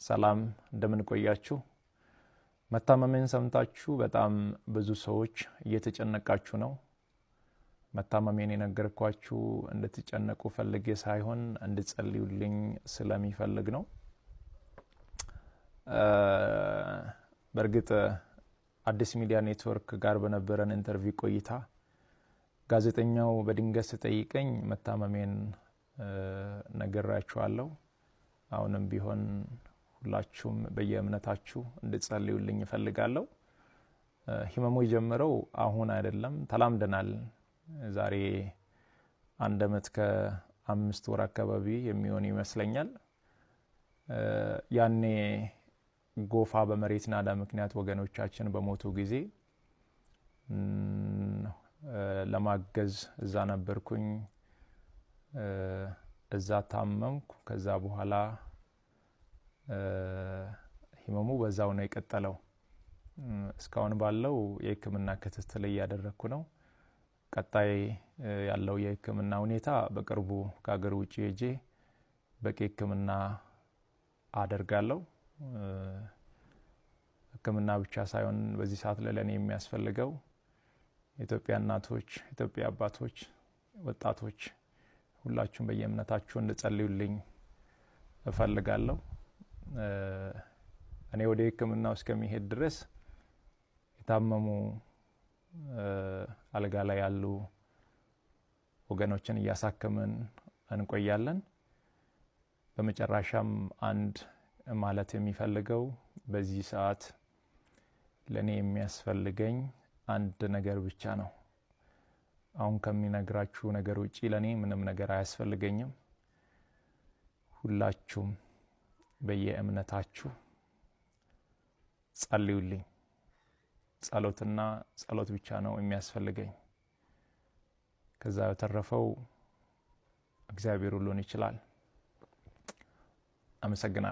ሰላም እንደምን ቆያችሁ? መታመሜን ሰምታችሁ በጣም ብዙ ሰዎች እየተጨነቃችሁ ነው። መታመሜን የነገርኳችሁ እንድትጨነቁ ፈልጌ ሳይሆን እንድትጸልዩልኝ ስለሚፈልግ ነው። በእርግጥ አዲስ ሚዲያ ኔትወርክ ጋር በነበረን ኢንተርቪው ቆይታ ጋዜጠኛው በድንገት ሲጠይቀኝ መታመሜን ነግራችኋለሁ። አሁንም ቢሆን ሁላችሁም በየእምነታችሁ እንድትጸልዩልኝ እፈልጋለሁ። ህመሙ የጀመረው አሁን አይደለም፣ ተላምደናል። ዛሬ 1 ዓመት ከ5 ወር አካባቢ የሚሆን ይመስለኛል። ያኔ ጎፋ በመሬት ናዳ ምክንያት ወገኖቻችን በሞቱ ጊዜ ለማገዝ እዛ ነበርኩኝ። እዛ ታመምኩ። ከዛ በኋላ ህመሙ በዛው ነው የቀጠለው። እስካሁን ባለው የህክምና ክትትል እያደረኩ ነው። ቀጣይ ያለው የህክምና ሁኔታ በቅርቡ ከሀገር ውጪ ሄጄ በቂ ህክምና አደርጋለሁ። ህክምና ብቻ ሳይሆን በዚህ ሰዓት ለኔ የሚያስፈልገው ኢትዮጵያ እናቶች፣ ኢትዮጵያ አባቶች፣ ወጣቶች ሁላችሁም በየእምነታችሁ እንድትጸልዩልኝ እፈልጋለሁ። እኔ ወደ ህክምናው እስከሚሄድ ድረስ የታመሙ አልጋ ላይ ያሉ ወገኖችን እያሳከምን እንቆያለን። በመጨረሻም አንድ ማለት የሚፈልገው በዚህ ሰዓት ለኔ የሚያስፈልገኝ አንድ ነገር ብቻ ነው። አሁን ከሚነግራችሁ ነገር ውጪ ለኔ ምንም ነገር አያስፈልገኝም። ሁላችሁም በየእምነታችሁ ጸልዩልኝ። ጸሎትና ጸሎት ብቻ ነው የሚያስፈልገኝ። ከዛ በተረፈው እግዚአብሔር ሁሉን ይችላል። አመሰግናለሁ።